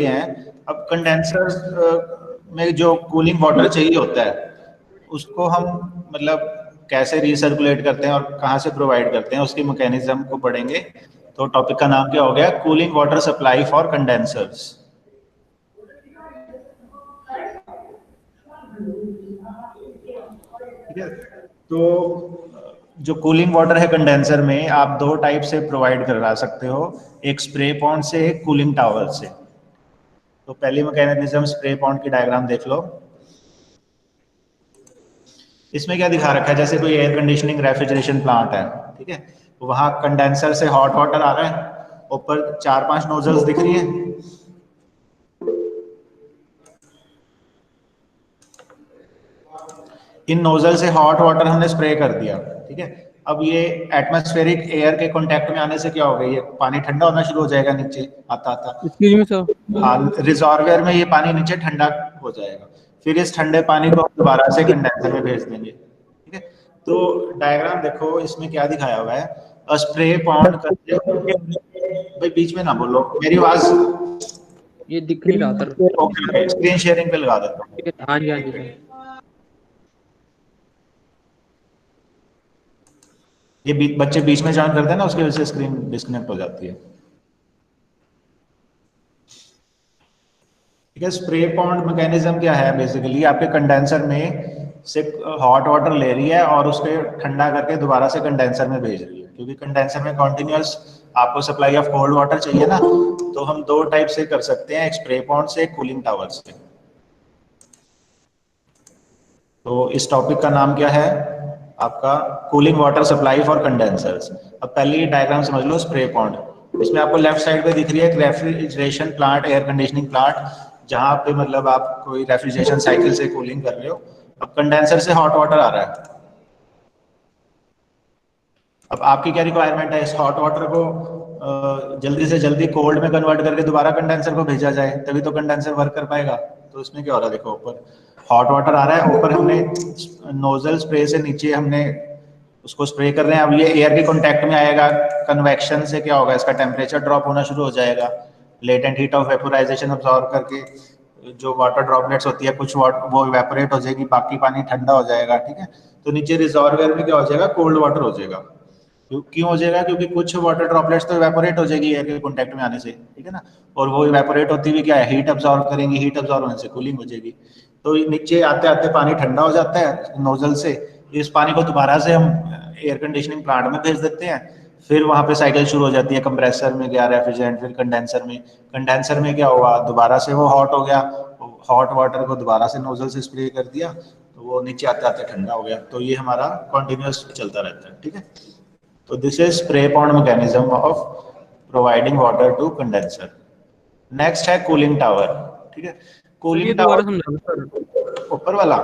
हैं। अब कंडेंसर्स में जो कूलिंग वाटर चाहिए होता है उसको हम मतलब कैसे रिसर्कुलेट करते हैं और कहाँ से प्रोवाइड करते हैं उसकी मैकेनिज्म को पढ़ेंगे। तो टॉपिक का नाम क्या हो गया, cooling water supply for condensers. ठीक है, तो जो कूलिंग वाटर है कंडेंसर में आप दो टाइप से प्रोवाइड करवा सकते हो, एक स्प्रे पॉन्ड से, एक कूलिंग टावर से। तो पहली मैकेनिज्म स्प्रे पॉन्ड की डायग्राम देख लो। इसमें क्या दिखा रखा है, जैसे कोई एयर कंडीशनिंग रेफ्रिजरेशन प्लांट है, ठीक है, वहां कंडेंसर से हॉट वाटर आ रहा है, ऊपर 4-5 नोजल्स दिख रही हैं। इन नोजल से हॉट वाटर हमने स्प्रे कर दिया, ठीक है। अब ये एटमॉस्फेरिक एयर के कांटेक्ट में आने से क्या होगा, ये पानी ठंडा होना शुरू हो जाएगा नीचे आता आता। Excuse me sir. हाँ, रिजर्वायर में ये पानी नीचे ठंडा हो जाएगा, फिर इस ठंडे पानी को दोबारा से कंडेंसर में भेज देंगे, ठीक है। तो डायग्राम देखो, इसमें क्या दिखाया हुआ है, स्प्रे पॉन्ड करते भाई बीच में ना बोलो, मेरी आवाज ये दिख नहीं रहा सर। ओके, स्क्रीन शेयरिंग पे लगा देता हूँ। हाँ जी हाँ जी सर। ये बच्चे बीच में ज्वाइन करते हैं ना, उसकी वजह से स्क्रीन डिस्कनेक्ट हो जाती है। ठीक है, स्प्रे पॉन्ड मैकेनिज्म क्या है, बेसिकली आपके कंडेंसर में से हॉट वाटर ले रही है और उसके ठंडा करके दोबारा से कंडेंसर में भेज रही है, क्योंकि कंडेंसर में कॉन्टिन्यूअस आपको सप्लाई ऑफ कोल्ड वाटर चाहिए ना। तो हम दो टाइप से कर सकते हैं, एक स्प्रे पॉन्ड से, एक कूलिंग टावर से। तो इस टॉपिक का नाम क्या है आपका, cooling water supply for condensers. अब पहली डायग्राम समझ लो, स्प्रे पॉन्ड। इसमें आपको लेफ्ट साइड पे दिख रही है एक refrigeration plant, air conditioning plant, जहां पे मतलब आप कोई रेफ्रिजरेशन साइकिल से कूलिंग कर रहे हो। अब कंडेंसर से हॉट वाटर आ रहा है। अब आपकी क्या रिक्वायरमेंट है, इस हॉट वाटर को जल्दी से जल्दी कोल्ड में कन्वर्ट करके दोबारा कंडेंसर को भेजा जाए, तभी तो कंडेंसर वर्क कर पाएगा। तो इसमें क्या हो रहा है, देखो ऊपर हॉट वाटर आ रहा है, ऊपर हमने नोजल स्प्रे से नीचे हमने उसको स्प्रे कर रहे हैं। अब ये एयर के कांटेक्ट में आएगा, कन्वेक्शन से क्या होगा, इसका टेम्परेचर ड्रॉप होना शुरू हो जाएगा, latent heat of vaporisation absorb करके जो वाटर ड्रॉपलेट्स होती है कुछ वो इवेपोरेट हो जाएगी, बाकी पानी ठंडा हो जाएगा, ठीक है। तो नीचे रिजर्वायर में क्या हो जाएगा, कोल्ड वाटर हो जाएगा। क्यों हो जाएगा, क्योंकि कुछ वाटर ड्रॉपलेट्स तो इवेपोरेट हो जाएगी एयर के कांटेक्ट में आने से, ठीक है ना। और वो इवेपोरेट होती हुई क्या है, हीट अब्सॉर्ब करेंगी, हीट अब्सॉर्ब होने से कूलिंग हो जाएगी। तो नीचे आते आते पानी ठंडा हो जाता है नोजल से, इस पानी को दोबारा से हम एयर कंडीशनिंग प्लांट में भेज देते हैं। फिर वहां पे साइकिल शुरू हो जाती है, कंप्रेसर में गया रेफ्रिजरेंट, फिर कंडेंसर में। कंडेंसर में क्या हुआ, दोबारा से वो हॉट हो गया, हॉट वाटर को दोबारा से नोजल से स्प्रे कर दिया, तो वो नीचे आते आते ठंडा हो गया। तो ये हमारा कॉन्टिन्यूस चलता रहता है, ठीक है। तो this is spray pond mechanism of providing water to condenser. Next है कूलिंग टावर, ठीक है। सर ये कूलिंग दोबारा टावर समझाओ सर। ऊपर वाला,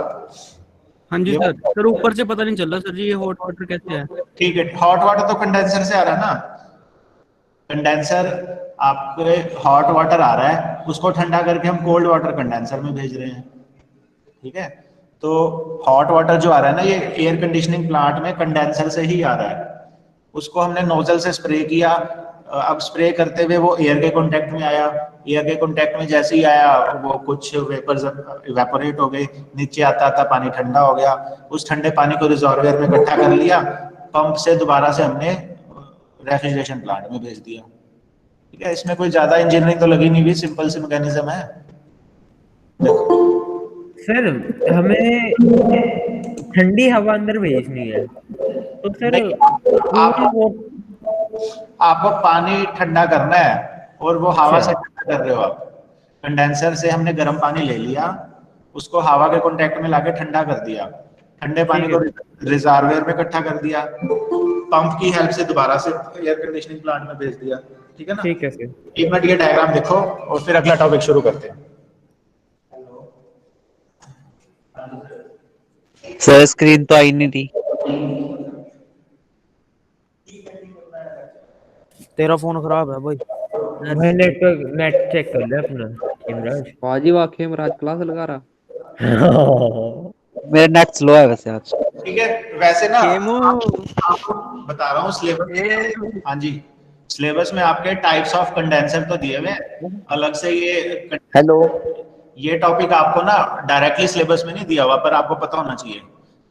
हाँ जी ये सर। सर ऊपर से पता नहीं चल रहा सर जी, ये हॉट वाटर कैसे है। ठीक है, हॉट वाटर तो कंडेंसर से आ रहा है ना। कंडेंसर आपके हॉट वाटर आ रहा है, उसको ठंडा करके हम कोल्ड वाटर कंडेंसर में भेज रहे हैं, ठीक है। तो हॉट वाटर जो आ रहा है ना, ये एयर कंडीशनिंग प्लांट में कंडेंसर से ही आ रहा है, उसको हमने नोजल से स्प्रे किया। अब स्प्रे करते हुए वो एयर के कांटेक्ट में आया, एयर के कांटेक्ट में जैसे ही आया वो कुछ वेपर्स इवेपोरेट हो गए, नीचे आता आता पानी ठंडा हो गया, उस ठंडे पानी को रिजर्वायर में इकट्ठा कर लिया, पंप से दोबारा से हमने रेफ्रिजरेशन प्लांट में भेज दिया, ठीक है। इसमें कोई ज्यादा इंजीनियरिंग तो लगी नहीं हुई, सिंपल सी मैकेनिज्म है। देखो सर हमें ठंडी हवा अंदर भेजनी है, तो सर नहीं, कूल वो आपको पानी ठंडा करना है और वो हवा अच्छा से ठंडा कर रहे हो आप। कंडेंसर से हमने गर्म पानी ले लिया, उसको हवा के कांटेक्ट में लाके ठंडा कर दिया, ठंडे पानी ठीक को है रिजर्वायर में इकट्ठा कर दिया, पंप की हेल्प से दोबारा से एयर कंडीशनिंग प्लांट में भेज दिया, ठीक है ना। ठीक है सर। एक मिनट ये डायग्राम देखो और फिर अगला टॉपिक शुरू करते हैं। सर स्क्रीन तो आई नहीं थी। तेरा फोन खराब है भाई। मैं नेट चेक कर लिया अपना इमराज। बाजी वाकई में राज क्लास लगा रहा। मेरा नेट स्लो है वैसे आज। ठीक है, वैसे ना केमो आप बता रहा हूँ सिलेबस। हाँ जी, सिलेबस में आपके टाइप्स ऑफ कंडेंसर तो दिए हुए हैं, अलग से हेलो ये टॉपिक आपको ना डायरेक्टली सिलेबस में नहीं दिया हुआ, पर आपको पता होना चाहिए।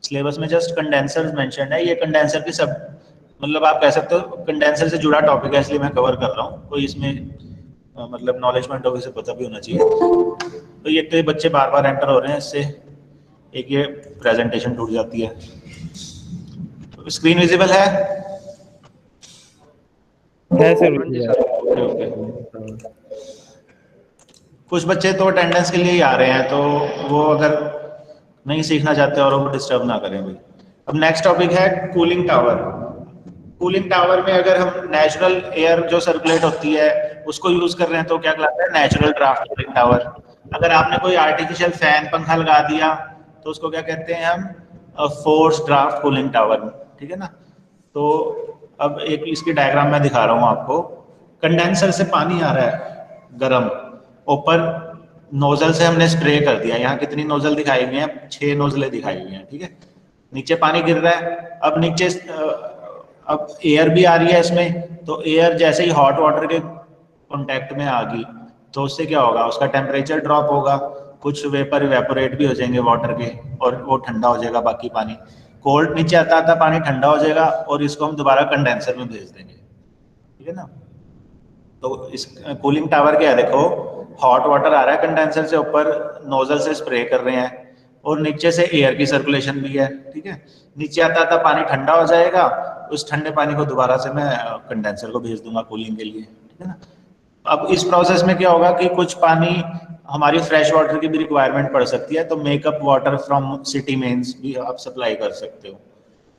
सिलेबस में जस्ट कंडेंसर मेंशन है, ये कंडेंसर की सब मतलब आप कह सकते हो कंडेंसर से जुड़ा टॉपिक है, इसलिए मैं कवर कर रहा हूँ। कोई इसमें मतलब नॉलेजमेंट होगी से पता भी होना चाहिए। तो ये कई बच्चे बार बार एंटर हो रहे हैं, इससे एक ये प्रेजेंटेशन टूट जाती है। तो स्क्रीन विजिबल है? सर हाँ जी सर। Okay okay. कुछ बच्चे तो अटेंडेंस के लिए ही आ रहे हैं, तो वो अगर नहीं सीखना चाहते और वो डिस्टर्ब ना करें भाई। अब नेक्स्ट टॉपिक है कूलिंग टावर। कूलिंग टावर में अगर हम नेचुरल एयर जो सर्कुलेट होती है उसको यूज कर रहे हैं तो क्या कहलाता है? Natural draft cooling tower. अगर आपने कोई आर्टिफिशियल फैन पंखा लगा दिया तो उसको क्या कहते हैं हम? फोर्स ड्राफ्ट कूलिंग टावर, ठीक है ना। तो अब एक इसकी डायग्राम मैं दिखा रहा हूँ आपको। कंडेंसर से पानी आ रहा है गर्म, ऊपर नोजल से हमने स्प्रे कर दिया। यहाँ कितनी नोजल दिखाई हुई हैं? 6 नोजलें दिखाई हुई हैं, ठीक है। नीचे पानी गिर रहा है, अब नीचे अब एयर भी आ रही है इसमें, तो एयर जैसे ही हॉट वाटर के कांटेक्ट में आ गई तो उससे क्या होगा? उसका टेम्परेचर ड्रॉप होगा, कुछ वेपर इवेपोरेट भी हो जाएंगे वाटर के, और वो ठंडा हो जाएगा बाकी पानी। कोल्ड नीचे आता आता पानी ठंडा हो जाएगा और इसको हम दोबारा कंडेंसर में भेज देंगे, ठीक है ना। तो इस कूलिंग टावर क्या है? देखो, हॉट वाटर आ रहा है कंडेंसर से, ऊपर नोजल से स्प्रे कर रहे हैं, और नीचे से एयर की सर्कुलेशन भी है, ठीक है। नीचे आता आता पानी ठंडा हो जाएगा, उस ठंडे पानी को दोबारा से मैं कंडेंसर को भेज दूंगा कूलिंग के लिए, ठीक है ना। अब इस प्रोसेस में क्या होगा कि कुछ पानी हमारी फ्रेश वाटर की भी रिक्वायरमेंट पड़ सकती है, तो makeup water from city mains भी आप सप्लाई कर सकते हो।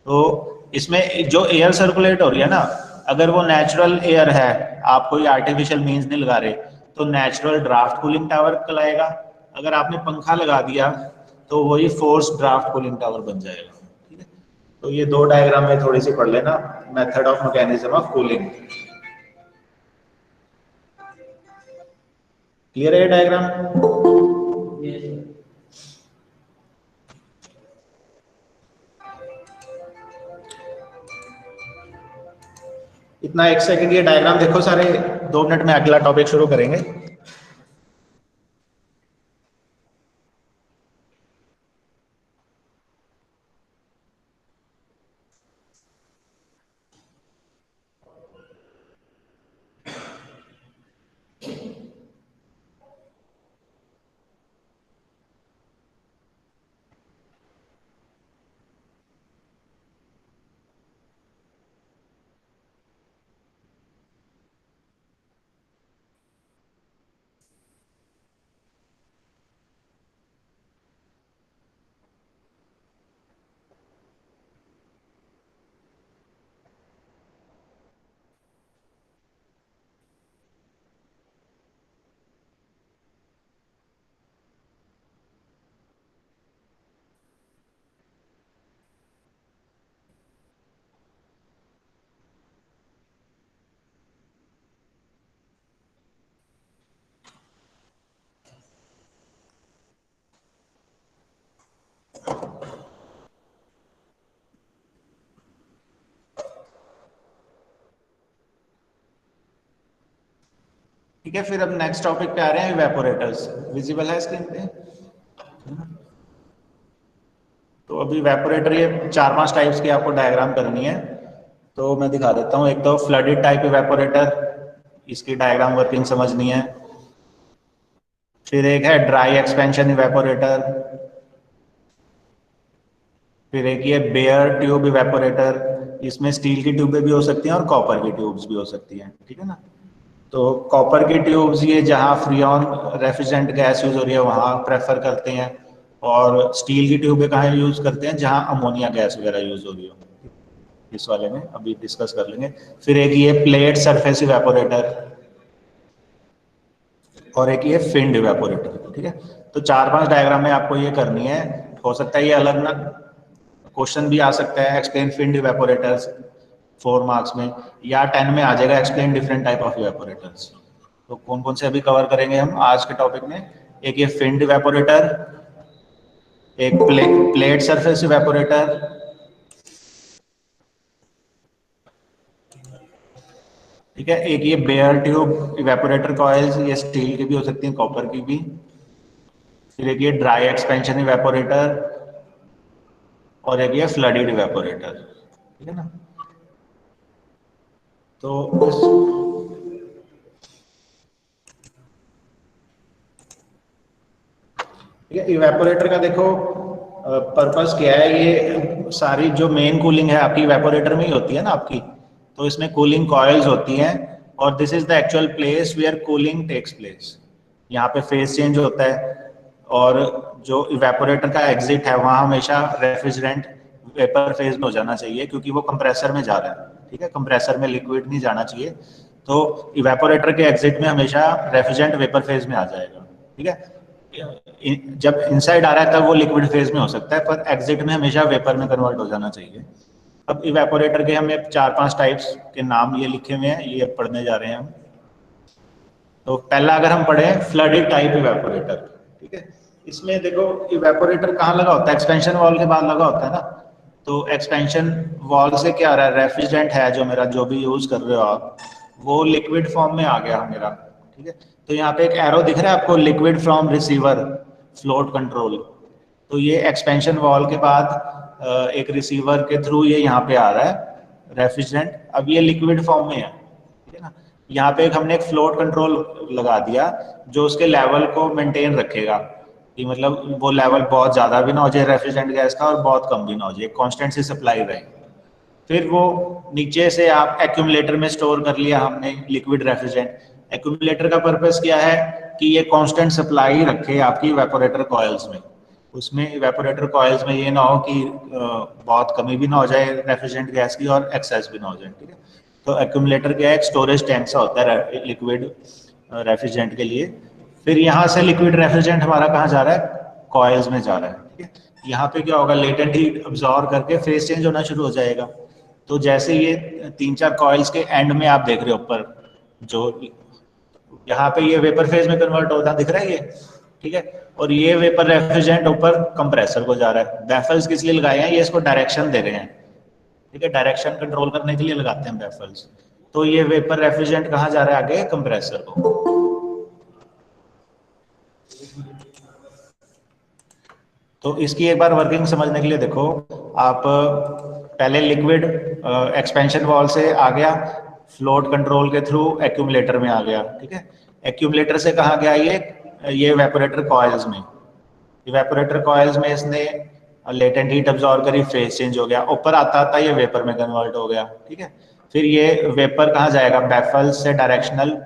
तो इसमें जो एयर सर्कुलेट हो रही है ना, अगर वो नेचुरल एयर है, आप कोई आर्टिफिशियल मीन्स नहीं लगा रहे, तो नेचुरल ड्राफ्ट कूलिंग टावर कहलाएगा। अगर आपने पंखा लगा दिया तो वही फोर्स ड्राफ्ट कूलिंग टावर बन जाएगा, ठीक है। तो ये दो डायग्राम में थोड़ी सी पढ़ लेना, method of mechanism of cooling. Clear है ये डायग्राम? इतना 1 सेकंड ये डायग्राम देखो सारे, 2 मिनट में अगला टॉपिक शुरू करेंगे। ठीक है, फिर अब नेक्स्ट टॉपिक पे आ रहे हैं, इवेपोरेटर्स। विजिबल है स्क्रीन पे? तो अभी इवेपोरेटर ये 4-5 टाइप्स की आपको डायग्राम करनी है, तो मैं दिखा देता हूँ। एक तो फ्लडेड टाइप इवेपोरेटर, इसकी डायग्राम वर्किंग समझनी है। फिर एक है ड्राई एक्सपेंशन इवेपोरेटर। फिर एक ये बेयर ट्यूब इवेपोरेटर, इसमें स्टील की ट्यूबें भी हो सकती हैं और कॉपर की ट्यूब्स भी हो सकती हैं, ठीक है ना। तो कॉपर की ट्यूब्स ये जहाँ फ्रीऑन रेफ्रिजरेंट गैस यूज हो रही है वहाँ प्रेफर करते हैं, और स्टील की ट्यूबें कहाँ यूज करते हैं? जहाँ अमोनिया गैस वगैरह यूज हो रही हो। इस वाले में अभी डिस्कस कर लेंगे। फिर एक ये प्लेट सरफेस इवेपोरेटर, और एक ये फिन्ड इवेपोरेटर, ठीक है। तो 4-5 डायग्राम में आपको ये करनी है। हो सकता है ये अलग ना क्वेश्चन भी आ सकता है, एक्सप्लेन फिन्ड इवेपोरेटर्स 4 मार्क्स में, या 10 में आ जाएगा explain different type of evaporators. तो कौन कौन से अभी कवर करेंगे हम आज के टॉपिक में? एक ये फिन्ड इवेपोरेटर, एक प्लेट सरफेस इवेपोरेटर, ठीक है। एक ये बेयर ट्यूब इवेपोरेटर कॉइल्स, ये स्टील की भी हो सकती है, कॉपर की भी। फिर एक ये ड्राई एक्सपेंशन इवेपोरेटर, और एक ये फ्लडेड इवेपोरेटर, ठीक है ना। तो ठीक है, इवेपोरेटर का देखो पर्पस क्या है। ये सारी जो मेन कूलिंग है आपकी इवेपोरेटर में ही होती है ना आपकी, तो इसमें कूलिंग कॉइल्स होती हैं, और this is the actual place where cooling takes place. यहाँ पे फेज चेंज होता है, और जो इवेपोरेटर का एग्जिट है वहाँ हमेशा रेफ्रिजरेंट वेपर फेज में हो जाना चाहिए, क्योंकि वो कंप्रेसर में जा रहा है। ठीक है, कंप्रेसर में लिक्विड नहीं जाना चाहिए, तो इवेपोरेटर के एग्जिट में हमेशा रेफ्रिजरेंट वेपर फेज में आ जाएगा। ठीक है, जब इनसाइड आ रहा है तब वो लिक्विड फेज में हो सकता है, पर एग्जिट में हमेशा वेपर में कन्वर्ट हो जाना चाहिए। अब इवेपोरेटर के हमें 4-5 टाइप्स के नाम ये लिखे हुए हैं, ये पढ़ने जा रहे हैं हम। तो पहला अगर हम पढ़ें फ्लडेड टाइप इवेपोरेटर, ठीक है, इसमें देखो इवेपोरेटर कहाँ लगा होता है, एक्सपेंशन वॉल के बाद लगा होता है ना। तो एक्सपेंशन वॉल से क्या आ रहा है, रेफ्रिजरेंट है जो मेरा जो भी यूज कर रहे हो आप, वो लिक्विड फॉर्म में आ गया मेरा। ठीक है, तो यहाँ पे एक एरो दिख रहा है आपको, liquid from receiver float control. तो ये एक्सपेंशन वॉल के बाद एक रिसीवर के थ्रू ये यहाँ पे आ रहा है रेफ्रिजरेंट, अब ये लिक्विड फॉर्म में है। ठीक है ना, यहाँ पे हमने एक फ्लोट कंट्रोल लगा दिया जो उसके लेवल को मेंटेन रखेगा, कि मतलब वो लेवल बहुत ज़्यादा भी ना हो जाए रेफ्रिजरेंट गैस का, और बहुत कम भी ना हो जाए, कांस्टेंट सी सप्लाई रहे। फिर वो नीचे से आप एक्यूमुलेटर में स्टोर कर लिया हमने लिक्विड रेफ्रिजरेंट। एक्यूमुलेटर का पर्पस क्या है कि ये कांस्टेंट सप्लाई रखे आपकी इवेपोरेटर कॉइल्स में। उसमें इवेपोरेटर कॉइल्स में ये ना हो कि बहुत कमी भी ना हो जाए रेफ्रिजरेंट गैस की और एक्सेस भी ना हो जाए। ठीक है, तो एक्यूमुलेटर क्या है, एक स्टोरेज टैंक सा होता है लिक्विड रेफ्रिजरेंट के लिए। फिर यहाँ से लिक्विड रेफ्रिजरेंट हमारा कहाँ जा रहा है, कॉइल्स में जा रहा है। ठीक है, यहाँ पे क्या होगा, लेटेंट हीट अब्सॉर्ब करके फेज चेंज होना शुरू हो जाएगा। तो जैसे ये 3-4 कॉइल्स के एंड में आप देख रहे हो ऊपर, जो यहाँ पे ये वेपर फेज में कन्वर्ट होता दिख रहा है ये। ठीक है, और ये वेपर रेफ्रिजरेंट ऊपर कंप्रेसर को जा रहा है। बैफल्स किस लिए लगाए हैं, ये इसको डायरेक्शन दे रहे हैं। ठीक है, डायरेक्शन कंट्रोल करने के लिए लगाते हैं बैफल्स। तो ये वेपर रेफ्रिजरेंट कहाँ जा रहा है, आगे कंप्रेसर को। तो इसकी एक बार वर्किंग समझने के लिए देखो आप, पहले लिक्विड एक्सपेंशन वॉल से आ गया, फ्लोट कंट्रोल के थ्रू एक्यूमुलेटर में आ गया। ठीक है, एक्यूमुलेटर से कहाँ गया, ये इवेपोरेटर कॉइल्स में। इवेपोरेटर कॉइल्स में इसने लेटेंट हीट अब्सॉर्ब करी, फेज चेंज हो गया, ऊपर आता आता ये वेपर में कन्वर्ट हो गया। ठीक है, फिर ये वेपर कहाँ जाएगा, बैफल से डायरेक्शनल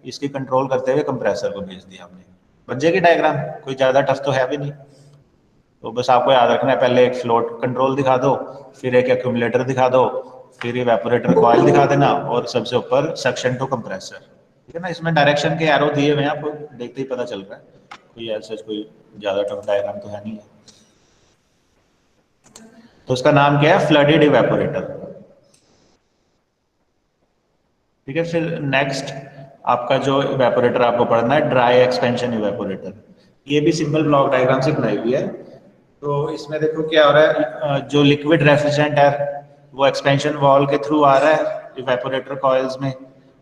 इसकी कंट्रोल करते हुए कंप्रेसर को भेज दिया हमने। बन जाएगी डायग्राम, कोई ज़्यादा टफ तो है भी नहीं। तो बस आपको याद रखना है, पहले एक फ्लोट कंट्रोल दिखा दो, फिर एक एक्यूमुलेटर दिखा दो, फिर इवेपोरेटर कॉइल दिखा देना, और सबसे ऊपर सक्शन टू कंप्रेसर। ठीक है ना, इसमें डायरेक्शन के एरो दिए हुए हैं, आपको देखते ही पता चल रहा है, कोई ऐसा कोई ज़्यादा टफ डायग्राम तो है नहीं है। तो उसका नाम क्या है, फ्लडेड इवेपोरेटर। ठीक है, फिर नेक्स्ट आपका जो इवेपोरेटर आपको पढ़ना है, ड्राई एक्सपेंशन इवेपोरेटर। ये भी सिंपल ब्लॉक डायग्राम से बनाई हुई है। तो इसमें देखो क्या हो रहा है, जो लिक्विड रेफ्रिजरेंट है वो एक्सपेंशन वॉल के थ्रू आ रहा है इवेपोरेटर कॉइल्स में।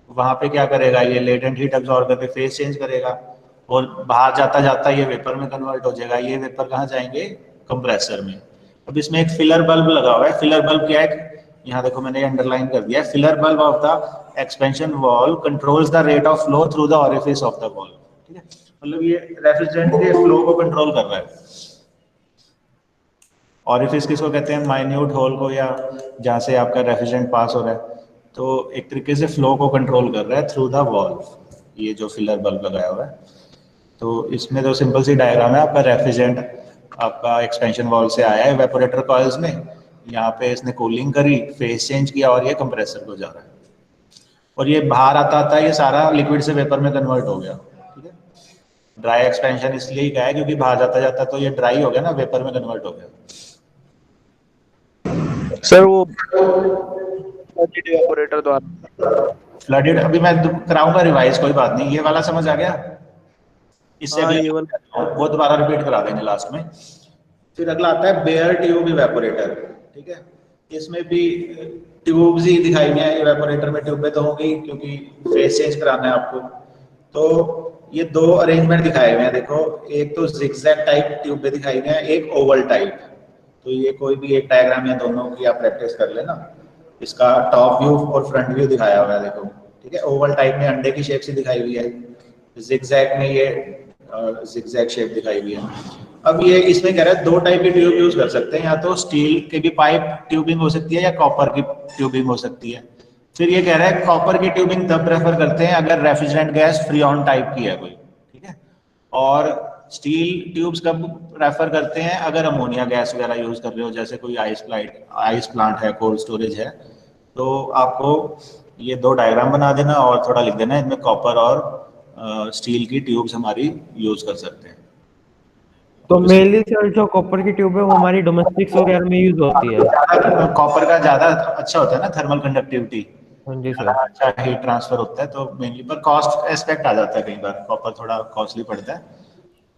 वहाँ पे क्या करेगा, ये लेटेंट हीट अब्सॉर्ब करके फेज चेंज करेगा, और बाहर जाता जाता ये वेपर में कन्वर्ट हो जाएगा। ये वेपर कहाँ जाएंगे, कंप्रेसर में। अब इसमें एक फिलर बल्ब लगा हुआ है। फिलर बल्ब क्या है, यहाँ देखो मैंने अंडरलाइन कर दिया है, filler bulb of the expansion valve controls the rate of flow through the orifice of the wall. ठीक है, मतलब ये रेफ्रिजरेंट के फ्लो को कंट्रोल कर रहा है। ओरिफिस किसको कहते हैं, माइन्यूट होल को, या जहाँ से आपका रेफ्रिजरेंट पास हो रहा है। तो एक तरीके से फ्लो को कंट्रोल कर रहा है थ्रू द वॉल्व, ये जो फिलर बल्ब लगाया हुआ है। तो इसमें तो सिंपल सी डायग्राम है, आपका रेफ्रिजरेंट आपका एक्सपेंशन वॉल से आया है इवेपोरेटर कॉइल्स में, यहाँ पे इसने कूलिंग करी, फेज चेंज किया, और ये कंप्रेसर को जा रहा है। और ये बाहर आता आता ये सारा लिक्विड से वेपर में कन्वर्ट हो गया। ठीक है, ड्राई एक्सपेंशन इसलिए ही कहा है क्योंकि बाहर जाता जाता तो ये ड्राई हो गया ना, वेपर में कन्वर्ट हो गया। सर वो फ्लडेड इवेपोरेटर द्वारा, फ्लडेड अभी मैं कराऊंगा रिवाइज, कोई बात नहीं, ये वाला समझ आ गया। इससे हाँ, अगले ये वाला वो दोबारा रिपीट करा देंगे लास्ट में। फिर अगला आता है बेयर ट्यूब इवेपोरेटर। ठीक है, इसमें भी ट्यूब्स ही दिखाई हुई हैं इवेपोरेटर में, ट्यूबें तो होंगी क्योंकि फेस चेंज कराना है आपको। तो ये दो अरेंजमेंट दिखाए हुए हैं देखो, एक तो जिगजैग टाइप ट्यूबें दिखाई हुई हैं, एक ओवल टाइप। तो ये कोई भी एक डायग्राम या दोनों की आप प्रैक्टिस कर लेना। इसका टॉप व्यू और फ्रंट व्यू दिखाया हुआ है देखो, ठीक है। ओवल टाइप में अंडे की शेप से दिखाई हुई है, जिगजैग में ये जिगजैग शेप दिखाई हुई है। अब ये इसमें कह रहा है दो टाइप की ट्यूब यूज कर सकते हैं, या तो स्टील के भी पाइप ट्यूबिंग हो सकती है या कॉपर की ट्यूबिंग हो सकती है। फिर ये कह रहा है कॉपर की ट्यूबिंग तब प्रेफर करते हैं अगर रेफ्रिजरेंट गैस फ्रीऑन टाइप की है कोई, ठीक है। और स्टील ट्यूब्स कब प्रेफर करते हैं अगर अमोनिया गैस वगैरह यूज कर रहे हो, जैसे कोई आइस प्लांट है, कोल्ड स्टोरेज है। तो आपको ये दो डायग्राम बना देना और थोड़ा लिख देना इनमें कॉपर और स्टील की ट्यूब्स हमारी यूज कर सकते हैं। तो मेनली सर जो कॉपर की ट्यूब है वो हमारी डोमेस्टिक्स वगैरह में यूज होती है। कॉपर का ज्यादा अच्छा होता है ना थर्मल कंडक्टिविटी, हाँ जी सर। अच्छा हीट ट्रांसफर होता है, तो मेनली पर कॉस्ट एस्पेक्ट आ जाता है, कई बार कॉपर थोड़ा कॉस्टली पड़ता है,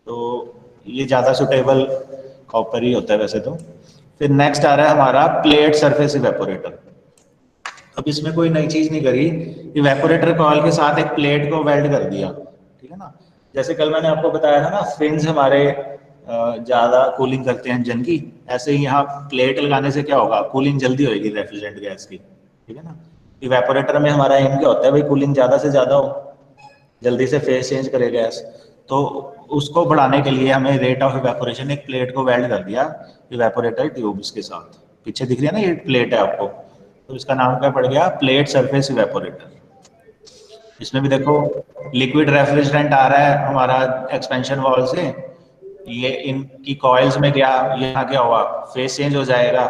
तो ये ज़्यादा सुटेबल कॉपर ही होता है वैसे तो। फिर नेक्स्ट आ रहा है हमारा प्लेट सरफेस इवेपोरेटर। अब इसमें कोई नई चीज़ नहीं करी, इवेपोरेटर कॉइल के साथ एक प्लेट को वेल्ड कर दिया, ठीक है ना। जैसे कल मैंने आपको बताया था ना फिन्स हमारे ज़्यादा कूलिंग करते हैं इंजन की, ऐसे ही यहाँ प्लेट लगाने से क्या होगा, कूलिंग जल्दी होगी रेफ्रिजरेंट गैस की, ठीक है ना। इवेपोरेटर में हमारा एम क्या होता है भाई, कूलिंग ज़्यादा से ज़्यादा हो, जल्दी से फेस चेंज करे गैस। तो उसको बढ़ाने के लिए हमें रेट ऑफ इवेपोरेशन एक प्लेट को वेल्ड कर दिया इवेपोरेटर ट्यूब्स के साथ। पीछे दिख रही है ना ये प्लेट है आपको, तो इसका नाम क्या पड़ गया, प्लेट सरफेस इवेपोरेटर। इसमें भी देखो लिक्विड रेफ्रिजरेंट आ रहा है हमारा एक्सपेंशन वॉल से, ये इनकी कॉइल्स में गया, यहाँ क्या हुआ, फेस चेंज हो जाएगा,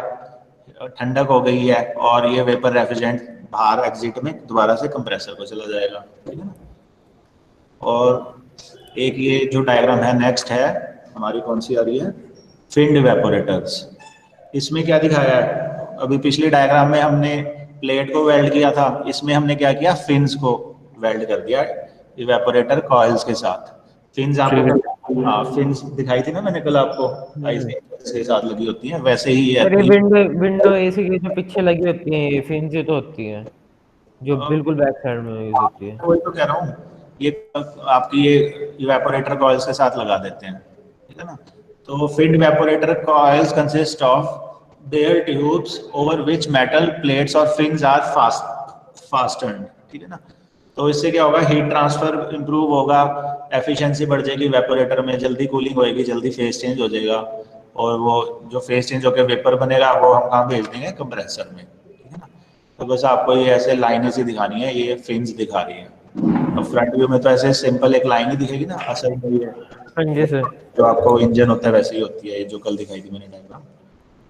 ठंडक हो गई है, और ये वेपर रेफ्रिजरेंट बाहर एग्जिट में दोबारा से कंप्रेसर को चला जाएगा, ठीक है ना। और एक ये जो डायग्राम है नेक्स्ट है हमारी, कौन सी आ रही है, फिन्ड इवेपोरेटर्स। इसमें क्या दिखाया है, अभी पिछले डायग्राम में हमने प्लेट को वेल्ड किया था, इसमें हमने क्या किया, फिन्स को वेल्ड कर दिया इवेपोरेटर कॉइल्स के साथ। फिन्स आपको, हाँ फिन्स दिखाई थी ना मैंने कल आपको, के साथ लगी होती है, वैसे ही है। अरे विंडो एसी की जो पीछे लगी होती है ये फिन्स तो होती है, जो बिल्कुल बैक साइड में यूज होती है। वही तो कह रहा हूँ, ये आपकी ये इवेपोरेटर कॉइल्स के साथ लगा देते हैं, ठीक है ना। तो finned evaporator coils consist of bare tubes over which metal plates और फिन्स आर फास्टन्ड, ठीक है ना। तो इससे क्या होगा, हीट ट्रांसफर इंप्रूव होगा, एफिशिएंसी बढ़ जाएगी इवेपोरेटर में, जल्दी कूलिंग होएगी, जल्दी फेस चेंज हो जाएगा, और वो जो फेस चेंज होकर वेपर बनेगा वो हम कहाँ भेज देंगे, कंप्रेसर में, ठीक है ना। तो बस आपको ये ऐसे लाइनें सी दिखानी है, ये फिन्स दिखा रही है। अब फ्रंट व्यू में तो ऐसे सिंपल एक लाइन ही दिखेगी ना, असल में ये हाँ जी सर। जो आपको इंजन होता है वैसे ही होती है, ये जो कल दिखाई थी मैंने डायग्राम।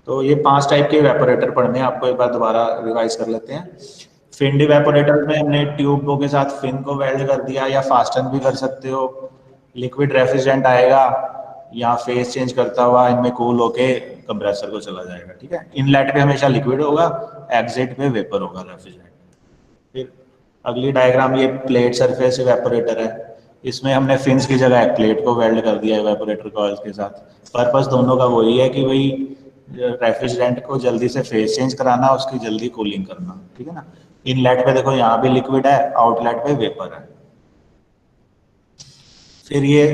तो ये 5 टाइप के इवेपोरेटर पढ़ने हैं आपको, एक बार दोबारा रिवाइज कर लेते हैं। फिन्ड इवेपोरेटर में हमने ट्यूबों के साथ फिन को वेल्ड कर दिया, या फास्टन भी कर सकते हो। लिक्विड रेफ्रिजरेंट आएगा, यहाँ फेस चेंज करता हुआ इनमें कूल होके कंप्रेसर को चला जाएगा, ठीक है। इनलेट पे हमेशा लिक्विड होगा, एग्जिट पे वेपर होगा रेफ्रिजरेंट। फिर अगली डायग्राम ये प्लेट सरफेस इवेपोरेटर है, इसमें हमने फिन्स की जगह एक प्लेट को वेल्ड कर दिया इवेपोरेटर कॉइल्स के साथ। पर्पस दोनों का वही है कि भाई रेफ्रिजरेंट को जल्दी से फेस चेंज कराना, उसकी जल्दी कूलिंग करना, ठीक है ना। इनलेट पे देखो यहाँ भी लिक्विड है, आउटलेट पे वेपर है। फिर ये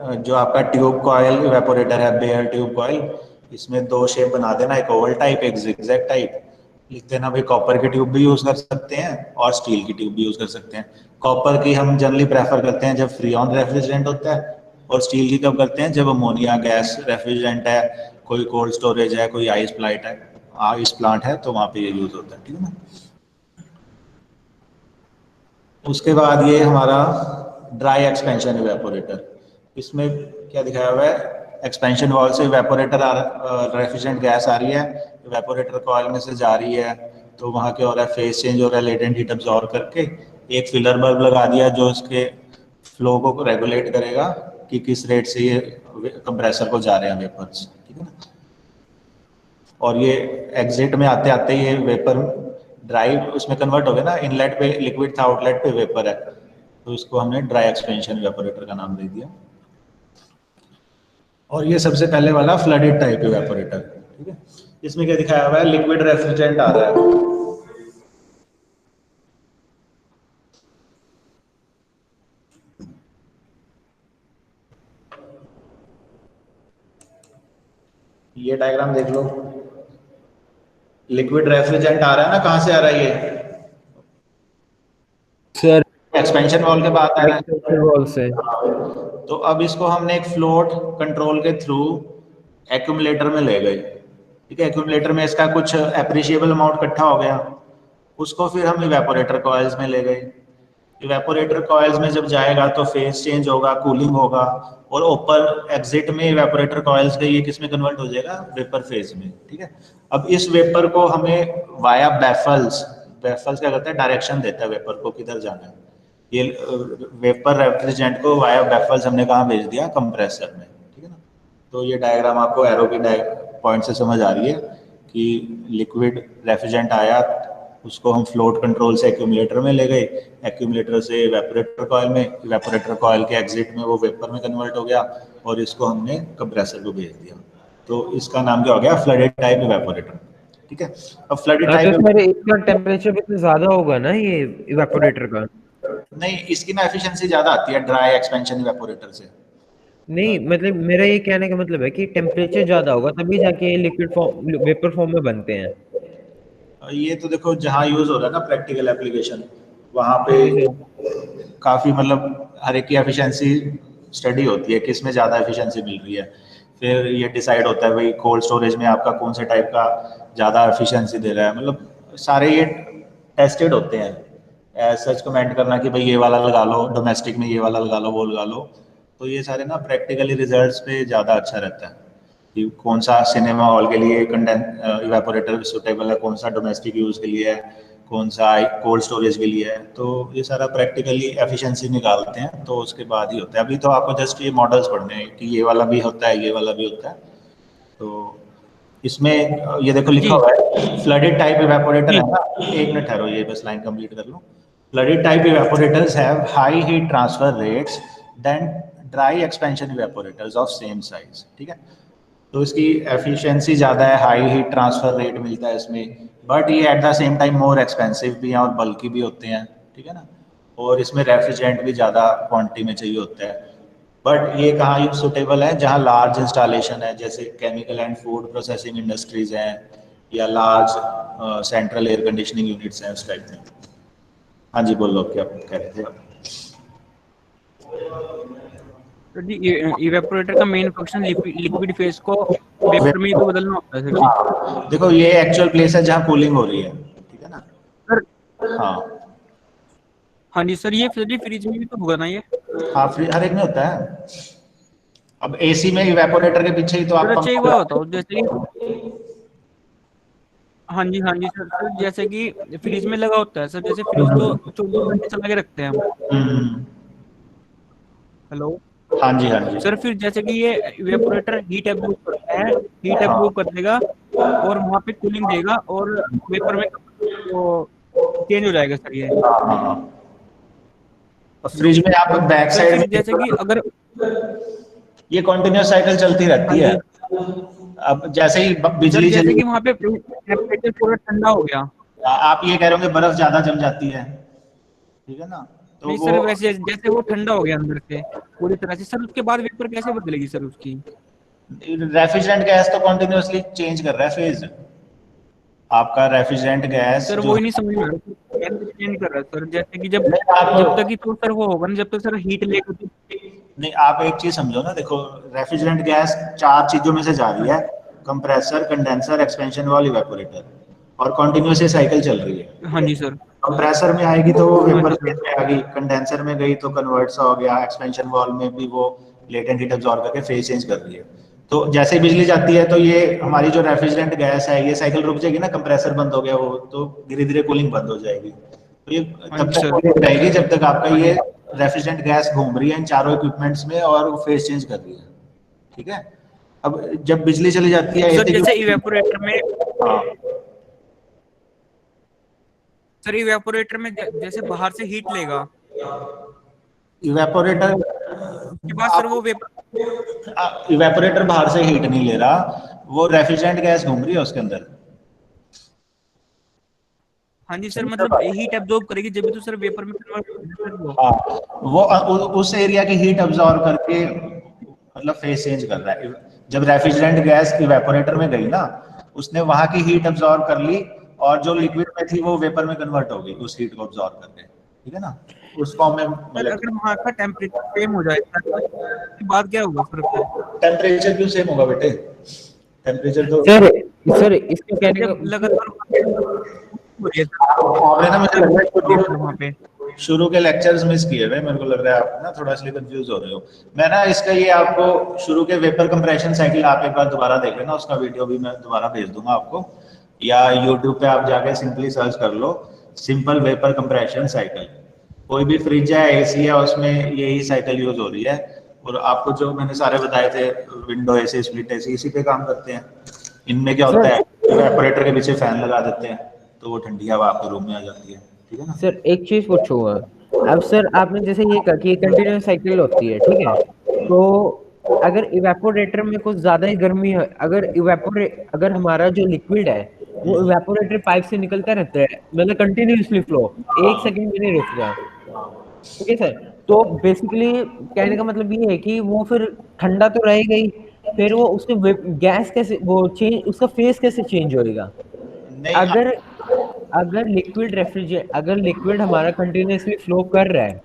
जो आपका ट्यूब कॉइल इवेपोरेटर है, बेयर ट्यूब कॉइल, इसमें 2 शेप बना देना, एक ओवल टाइप, एक जिगजैग टाइप। लिख देना भाई कॉपर की ट्यूब भी यूज कर सकते हैं और स्टील की ट्यूब भी यूज कर सकते हैं। कॉपर की हम जनरली प्रेफर करते हैं जब फ्रीऑन रेफ्रिजरेंट होता है, और स्टील की कब करते हैं जब अमोनिया गैस रेफ्रिजरेंट है, कोई कोल्ड स्टोरेज है, कोई आइस प्लांट है, तो वहाँ पे ये यूज होता है, ठीक है ना। उसके बाद ये हमारा ड्राई एक्सपेंशन इवेपोरेटर, इसमें क्या दिखाया हुआ है, एक्सपेंशन वॉल से इवेपोरेटर रेफ्रिजरेंट गैस आ रही है, इवेपोरेटर कॉइल में से जा रही है, तो वहाँ क्या हो रहा है, फेस चेंज हो रहा है, लेटेंट हीट अब्सॉर्ब करके एक फिलर बल्ब लगा दिया जो इसके फ्लो को रेगुलेट करेगा कि किस रेट से ये कंप्रेसर को जा रहे हैं वेपर्स, ठीक है ना। और ये एग्जिट में आते आते ये वेपर ड्राई उसमें कन्वर्ट हो गया ना, इनलेट पे लिक्विड था, आउटलेट पे वेपर है, तो इसको हमने ड्राई एक्सपेंशन इवेपोरेटर का नाम दे दिया। और ये सबसे पहले वाला फ्लडेड टाइप इवेपोरेटर, ठीक है। इसमें क्या दिखाया हुआ है, लिक्विड रेफ्रिजरेंट आ रहा है, ये डायग्राम देख लो, लिक्विड रेफ्रिजरेंट आ रहा है ना, कहाँ से आ रहा है ये? सर एक्सपेंशन वॉल के बाद आ रहा है। वॉल से। तो अब इसको हमने एक फ्लोट कंट्रोल के थ्रू एक्यूमुलेटर में ले गए, ठीक है। एक्यूमुलेटर में इसका कुछ एप्रिशिएबल अमाउंट इकट्ठा हो गया, उसको फिर हम इवेपोरेटर कॉइल्स में ले गए। इवेपोरेटर कॉइल्स में जब जाएगा तो फेज चेंज होगा, कूलिंग होगा, और ऊपर एग्जिट में इवेपोरेटर कॉइल्स के ये किस में कन्वर्ट हो जाएगा? वेपर फेज में, ठीक है। अब इस वेपर को हमें वाया बैफल्स, बैफल्स क्या करता है? डायरेक्शन देता है वेपर को किधर जाना है। ये वेपर रेफ्रिजरेंट को वाया बैफल्स हमने कहाँ भेज दिया? कंप्रेसर में, ठीक है ना। तो ये डायग्राम आपको एरो की पॉइंट से समझ आ रही है कि लिक्विड रेफ्रिजरेंट आया, उसको हम फ्लोट कंट्रोल से एक्यूमुलेटर में ले गए, एक्यूमुलेटर से इवेपोरेटर कॉइल में, इवेपोरेटर कॉइल के एग्जिट में वो वेपर में कन्वर्ट हो गया, और इसको हमने कंप्रेसर को भेज दिया। तो इसका नाम क्या हो गया? फ्लडेड टाइप इवेपोरेटर, ठीक है। अब फ्लडेड तो टाइप सर इसका टेम्परेचर भी तो ज्यादा होगा ना ये इवेपोरेटर का? नहीं, इसकी ना एफिशिएंसी ज्यादा आती है ड्राई एक्सपेंशन इवेपोरेटर से। नहीं मतलब मेरा ये कहने का मतलब है कि टेम्परेचर ज्यादा होगा तभी जाके लिक्विड फॉर्म, वेपर फॉर्म में बनते हैं। ये तो देखो जहाँ यूज हो रहा है ना प्रैक्टिकल एप्लीकेशन, वहाँ पे काफी मतलब हर एक की एफिशिएंसी स्टडी होती है, किस में ज्यादा एफिशिएंसी मिल रही है। फिर ये डिसाइड होता है भाई कोल्ड स्टोरेज में आपका कौन से टाइप का ज्यादा एफिशिएंसी दे रहा है, मतलब सारे ये टेस्टेड होते हैं। सच कमेंट करना कि भाई ये वाला लगा लो, डोमेस्टिक में ये वाला लगा लो, वो लगा लो, तो ये सारे ना प्रैक्टिकली रिजल्ट्स पे ज़्यादा अच्छा रहता है कि कौन सा सिनेमा हॉल के लिए इवेपोरेटर सुटेबल है, कौन सा डोमेस्टिक यूज़ के लिए है, कौन सा कोल्ड स्टोरेज के लिए है। तो ये सारा प्रैक्टिकली एफिशिएंसी निकालते हैं, तो उसके बाद ही होता है। अभी तो आपको जस्ट ये मॉडल्स पढ़ने हैं कि ये वाला भी होता है, ये वाला भी होता है। तो इसमें ये देखो लिखा हुआ है फ्लडेड टाइप इवेपोरेटर है ना। एक मिनट ठहरो, ये बस लाइन कंप्लीट कर लो। Flooded type evaporators have high heat transfer rates than dry expansion evaporators of same size, ठीक है। तो इसकी एफिशिएंसी ज़्यादा है, हाई हीट ट्रांसफर रेट मिलता है इसमें, बट ये at the same time more expensive भी हैं और बल्कि भी होते हैं, ठीक है ना। और इसमें रेफ्रिजरेंट भी ज़्यादा क्वांटिटी में चाहिए होता है। बट ये कहाँ सुटेबल है? जहाँ लार्ज इंस्टॉलेशन है, जैसे chemical and food processing industries हैं, या large central air conditioning units हैं, उस टाइप में। हाँ जी बोलो, क्या कह रहे थे आप? तो जी इवेपोरेटर का मेन फंक्शन लिक्विड फेज को वेपर में तो बदलना होता है सर जी। देखो ये एक्चुअल प्लेस है जहाँ कूलिंग हो रही है, ठीक है ना सर। हाँ हाँ जी सर, ये फ्रिज में भी तो होगा ना ये? हाँ, हर एक में होता है। अब एसी में इवेपोरेटर के पीछे ही तो आप अच्छा एक बात बताओ, जैसे हाँ जी सर जैसे कि फ्रिज में लगा होता है सर, जैसे फ्रिज तो 24 घंटे चला के रखते हैं हम। हेलो हाँ जी सर, फिर जैसे कि ये इवेपोरेटर हीट एब्जॉर्ब करता है, हीट एब्जॉर्ब कर देगा और वहाँ पे कूलिंग देगा और वेपर में तो चेंज हो जाएगा सर ये। फ्रिज में आप बैक साइड में जैसे कि अगर ये कंटिन्यूअस साइकिल चलती रहती है। अब जैसे ही बिजली जैसे चली, कि वहाँ पे टेम्परेचर पूरा ठंडा हो गया, आप ये कह रहे होंगे बर्फ ज्यादा जम जाती है, ठीक है ना। तो नहीं वो सर, वैसे जैसे वो ठंडा हो गया अंदर से पूरी तरह से सर, उसके बाद वेपर कैसे बदलेगी सर उसकी? रेफ्रिजरेंट गैस तो कंटिन्यूअसली चेंज कर रहा है फेज। आपका रेफ्रिजरेंट गैस सर वो ही नहीं समझ में आ रहा कैसे चेंज कर रहा है सर, जैसे कि जब तक ही तो सर वो होगा ना, जब तक सर हीट लेगा तो। नहीं, आप एक चीज समझो ना, देखो रेफ्रिजरेंट गैस 4 चीजों में से जा रही है, compressor, condenser, expansion valve, evaporator, और कंटिन्यूअस ये साइकिल चल रही है। हाँ जी सर। कंप्रेसर में आएगी तो वो वेपर फेज में आ गई, कंडेंसर में गई तो कन्वर्ट्स हो गया, एक्सपेंशन वाल में भी वो लेटेंट हीट अब्सॉर्ब करके फेज चेंज कर रही है। तो जैसे बिजली जाती है तो ये हमारी जो रेफ्रिजरेंट गैस है, ये साइकिल रुक जाएगी ना, कंप्रेसर बंद हो गया वो, तो धीरे धीरे कूलिंग बंद हो जाएगी। तो ये तब तक कूलिंग रहेगी जब तक आपका ये रेफ्रिजरेंट गैस घूम रही है इन चारों इक्विपमेंट्स में और वो फेज चेंज कर रही है, ठीक है। अब जब बिजली चली जाती है सर जैसे इवेपोरेटर में, हाँ सर इवेपोरेटर में जैसे बाहर से हीट लेगा, इवेपोरेटर उसके बाद सर वो वेपर, इवेपोरेटर बाहर से हीट नहीं ले रहा, वो रेफ्रिजरेंट गैस घूम रही है उसके अंदर। हाँ जी सर, मतलब हीट एब्जॉर्ब करेगी जब भी तो सर वेपर में कन्वर्ट होगा। हाँ, वो उस एरिया की हीट अब्सॉर्ब करके मतलब फेज चेंज कर रहा है। जब रेफ्रिजरेंट गैस इवेपोरेटर में गई ना, उसने वहां की हीट अब्सॉर्ब कर ली और जो लिक्विड में थी वो वेपर में कन्वर्ट हो गई उस हीट को अब्सॉर्ब करके, ठीक है ना, उस फॉर्म में सर अगर वहाँ का टेम्परेचर सेम हो जाए तो उसके बाद क्या होगा सर फिर? टेम्परेचर क्यों सेम होगा बेटे, टेम्परेचर तो सर इसको कहने जब का लगातार हो रही है आपने ना मुझे लग रहा है सर वहाँ पे शुरू के लेक्चर्स मिस किए हुए, मेरे को लग रहा है आप ना थोड़ा इसलिए कंफ्यूज हो रहे हो। मैं ना इसका ये आपको शुरू के वेपर कंप्रेशन साइकिल आप एक बार दोबारा देख लेना, उसका वीडियो भी मैं दोबारा भेज दूंगा आपको, या यूट्यूब पे आप जाके सिंपली सर्च कर लो सिंपल वेपर कंप्रेशन साइकिल। कोई भी फ्रिज है, एसी है, उसमें यही साइकिल यूज हो रही है। और आपको जो मैंने सारे बताए थे, विंडो एसी, स्प्लिट एसी, इसी पे काम करते हैं। इनमें क्या होता है, इवेपोरेटर के पीछे फैन लगा देते हैं तो वो ठंडी हवा आपके रूम में आ जाती है, ठीक है ना। सर एक चीज पूछूंगा। अब सर आपने जैसे ये कहा कि कंटिन्यूस साइकिल होती है, ठीक है, तो अगर इवेपोरेटर में कुछ ज्यादा ही गर्मी है, अगर हमारा जो लिक्विड है वो इवेपोरेटर पाइप से निकलता रहता है, मतलब कंटिन्यूसली फ्लो, एक सेकंड भी नहीं रुकता, ठीक है सर, तो बेसिकली कहने का मतलब ये है कि वो फिर ठंडा तो रहेगा ही, फिर वो उसके गैस कैसे वो चेंज, उसका फेस कैसे चेंज होएगा? नहीं, अगर अगर लिक्विड हमारा कंटिन्यूअसली फ्लो कर रहा है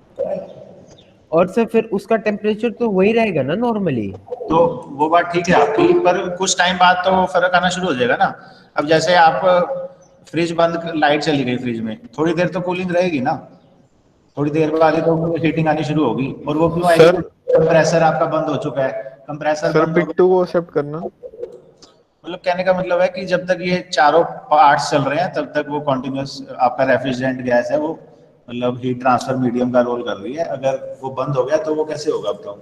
और सर फिर उसका टेम्परेचर तो वही रहेगा ना नॉर्मली। तो वो बात ठीक है आपकी, पर कुछ टाइम बाद तो फर्क आना शुरू हो जाएगा ना। अब जैसे आप फ्रिज बंद, लाइट चली गई फ्रिज में, थोड़ी देर तो कूलिंग रहेगी ना, थोड़ी देर बाद ही तो हीटिंग आनी शुरू होगी। और वो क्यों आएगी, सर कंप्रेसर आपका बंद हो चुका है, कंप्रेसर सर बंद हो, बिट्टू को एक्सेप्ट करना। मतलब कहने का मतलब है कि जब तक ये चारों पार्ट्स चल रहे हैं तब तक वो कॉन्टिन्यूस आपका रेफ्रिजरेंट गैस है, वो मतलब हीट ट्रांसफर मीडियम का रोल कर रही है। अगर वो बंद हो गया तो वो कैसे होगा, अब तो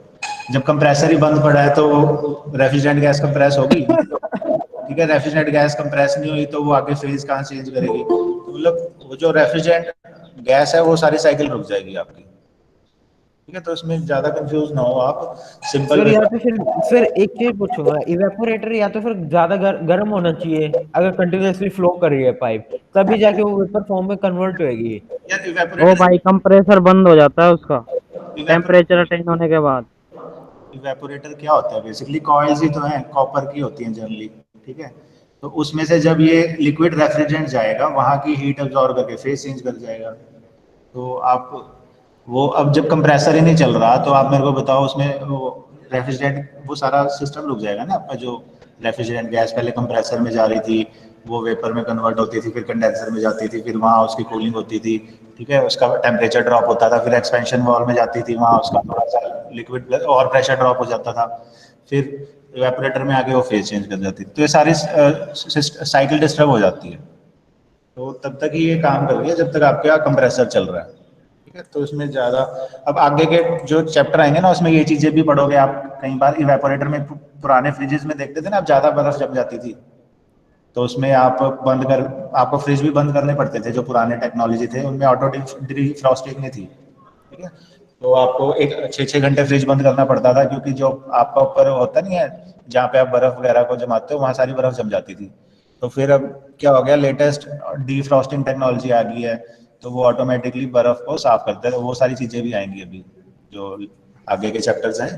जब कंप्रेसर ही बंद पड़ा है तो रेफ्रिजरेंट गैस कंप्रेस होगी, ठीक है, रेफ्रिजरेंट गैस कंप्रेस नहीं हुई तो वो आगे फेज कहाँ चेंज करेगी, तो मतलब वो जो रेफ्रिजरेंट गैस है वो सारी साइकिल रुक जाएगी आपकी, ठीक है। तो इसमें ज्यादा कंफ्यूज ना हो आप, सिंपल सर या तो फिर एक चीज पूछूंगा, इवेपोरेटर या तो फिर ज्यादा गर्म होना चाहिए अगर कंटिन्यूअसली फ्लो कर रही है पाइप, तभी जाके वो वेपर फॉर्म में कन्वर्ट होएगी। यार ओ भाई कंप्रेसर बंद हो जाता है उसका टेम्परेचर इवेपोरेटर अटेन होने के बाद। इवेपोरेटर क्या होता है, बेसिकली कॉइल्स ही तो हैं, कॉपर की होती हैं जनरली, ठीक है। तो उसमें से जब ये लिक्विड रेफ्रिजरेंट जाएगा वहां की हीट अब्सॉर्ब करके फेस चेंज कर जाएगा। तो आप वो, अब जब कंप्रेसर ही नहीं चल रहा तो आप मेरे को बताओ उसमें वो रेफ्रिजरेंट, वो सारा सिस्टम रुक जाएगा ना आपका। जो रेफ्रिजरेंट गैस पहले कंप्रेसर में जा रही थी, वो वेपर में कन्वर्ट होती थी, फिर कंडेंसर में जाती थी, फिर वहाँ उसकी कूलिंग होती थी, ठीक है, उसका टेम्परेचर ड्रॉप होता था, फिर एक्सपेंशन वॉल में जाती थी, वहाँ उसका थोड़ा सा लिक्विड और प्रेशर ड्रॉप हो जाता था, फिर इवेपोरेटर में आके वो फेज चेंज कर जाती थी। तो ये सारी साइकिल डिस्टर्ब हो जाती है। तो तब तक ही ये काम कर रही है जब तक आपका कंप्रेसर चल रहा है, ठीक है। तो इसमें ज़्यादा, अब आगे के जो चैप्टर आएंगे ना उसमें ये चीज़ें भी पढ़ोगे आप। कई बार इवेपोरेटर में, पुराने फ्रिजेस में देखते थे ना, अब ज़्यादा बर्फ जम जाती थी तो उसमें आपको फ्रिज भी बंद करने पड़ते थे। जो पुराने टेक्नोलॉजी थे उनमें ऑटो डिफ्रॉस्टिंग नहीं थी, ठीक है। तो आपको 6-6 घंटे फ्रिज बंद करना पड़ता था, क्योंकि जो आपका ऊपर होता नहीं है जहाँ पे आप बर्फ वगैरह को जमाते हो, वहाँ सारी बर्फ जम जाती थी। तो फिर अब क्या हो गया, लेटेस्ट डिफ्रॉस्टिंग टेक्नोलॉजी आ गई है, तो वो ऑटोमेटिकली बर्फ को साफ करते हैं। वो सारी चीजें भी आएंगी अभी जो आगे के चैप्टर्स हैं।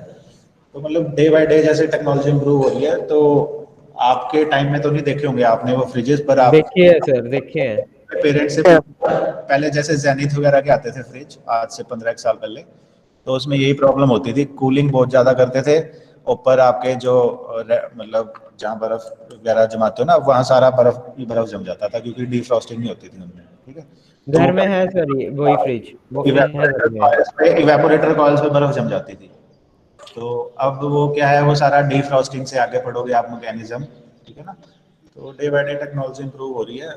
तो मतलब डे बाय डे जैसे टेक्नोलॉजी इंप्रूव हो रही है, तो आपके टाइम में तो नहीं देखे होंगे आपने वो फ्रिजेस, पर आप देखिए सर, देखिए पेरेंट्स से पहले जैसे जेनिथ वगैरह के आते थे फ्रिज, आज से 15 साल पहले, तो उसमें यही प्रॉब्लम होती थी, कूलिंग बहुत ज्यादा करते थे। ऊपर आपके जो मतलब जहाँ बर्फ वगैरह जमाते हो ना, वहाँ सारा बर्फ जम जाता था, क्योंकि डिफ्रॉस्टिंग नहीं होती थी उनमें, ठीक है। घर में है सर ये वही फ्रिज, वो फ्रिज है घर में। इवेपोरेटर कॉइल्स पे बर्फ जम जाती थी। तो अब वो क्या है, वो सारा डिफ्रॉस्टिंग से आगे पढ़ोगे आप मैकेनिज्म, ठीक है ना। तो day by day technology improve हो रही है।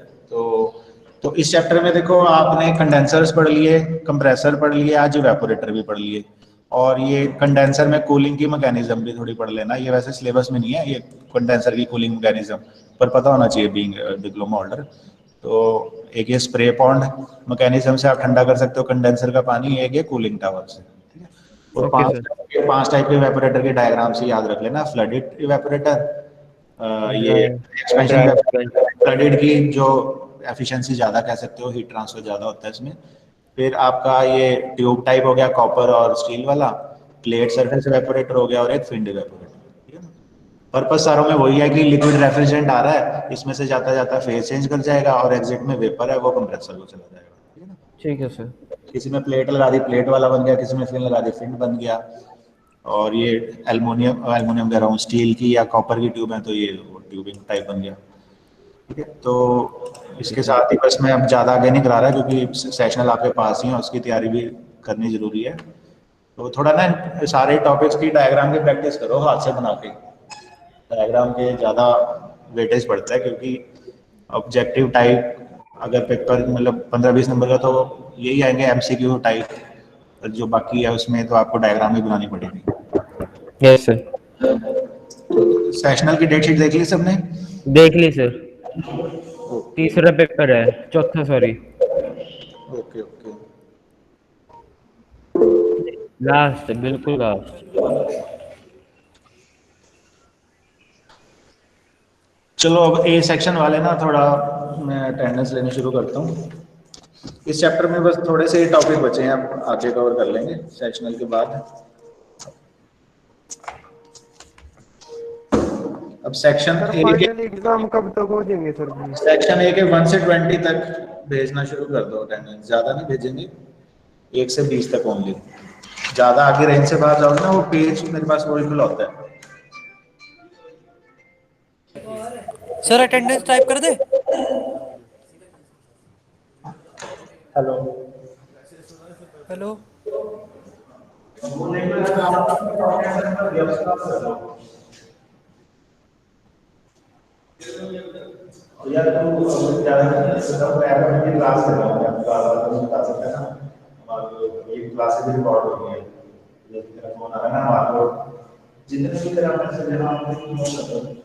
तो इस चैप्टर में देखो आपने कंडेंसर्स पढ़ लिए, कंप्रेसर पढ़ लिए, आज इवेपोरेटर भी पढ़ लिए, और ये कंडेंसर में कूलिंग की मैकेनिज्म भी थोड़ी पढ़ लेना। ये वैसे सिलेबस में नहीं है ये कंडेंसर की कूलिंग मैकेनिज्म, पर पता होना चाहिए बीइंग डिप्लोमा होल्डर। तो एक ये स्प्रे पॉन्ड मैकेनिज्म से आप ठंडा कर सकते हो कंडेंसर का पानी, एक ये कूलिंग टावर से, ठीक है। और पांच टाइप के इवेपोरेटर के डायग्राम से याद रख लेना। फ्लडेड इवेपोरेटर, ये एक्सपेंशन फ्लडेड की जो एफिशिएंसी ज़्यादा कह सकते हो, हीट ट्रांसफर ज़्यादा होता है इसमें। फिर आपका ये ट्यूब टाइप हो गया, कॉपर और स्टील वाला। प्लेट सरफेस इवेपोरेटर हो गया, और एक फिन्ड इवेपोरेटर, ठीक है ना। पर्पस सारों में वही है कि लिक्विड रेफ्रिजरेंट आ रहा है, इसमें से जाता जाता फेज चेंज कर जाएगा और एग्जिट में वेपर है वो कंप्रेसर को चला जाएगा, ठीक है ना। ठीक है सर। किसी में प्लेट लगा दी, प्लेट वाला बन गया, किसी में फिन लगा दी, फिन बन गया। और ये एल्युमिनियम कह रहा हूँ, स्टील की या कॉपर की ट्यूब है तो ये ट्यूबिंग टाइप बन गया, ठीक है। तो इसके साथ ही बस मैं अब ज़्यादा आगे नहीं करा रहा क्योंकि सेशनल आपके पास ही है, उसकी तैयारी भी करनी ज़रूरी है। तो थोड़ा ना सारे टॉपिक्स की डायग्राम की प्रैक्टिस करो हाथ से बना के, डायग्राम के ज़्यादा वेटेज पड़ता है क्योंकि ऑब्जेक्टिव टाइप अगर पेपर मतलब 15-20 नंबर का तो यही आएंगे एमसीक्यू टाइप, जो बाकी है उसमें तो आपको डायग्राम ही बनानी पड़ेगी। Yes sir. सेशनल की डेट शीट देख ली सबने? देख ली सर। तीसरा पेपर है, चौथा सॉरी, ओके ओके। लास्ट, बिल्कुल लास्ट। चलो अब ए सेक्शन वाले ना थोड़ा मैं अटेंडेंस लेनी शुरू करता हूँ। इस चैप्टर में बस थोड़े से टॉपिक बचे हैं, अब आगे कवर कर लेंगे सेक्शनल के बाद। अब सेक्शन ए के एग्जाम कब तक हो जाएंगे सर? सेक्शन ए के 1 से 20 तक भेजना शुरू कर दो अटेंडेंस, ज़्यादा नहीं भेजेंगे, 1 से 20 तक ओनली। ज़्यादा आगे रेंज से बाहर जाओगे ना वो पेज मेरे पास वही खुला होता है। सर अटेंडेंस टाइप कर दे। हेलो हेलो यार तू क्लास ले रहा हूँ, क्लास बता सकते हैं ना, हमारी एक क्लास से भी रिकॉर्ड हो गई है, जब तेरा फोन आ रहा है ना आपको जितने भी तेरा मैसेज है ना आपको नोट कर दो।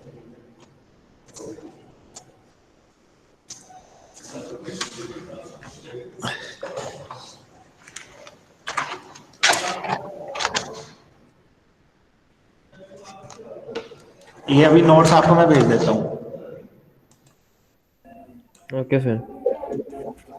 ये अभी नोट्स आपको मैं भेज देता हूँ। Okay sir.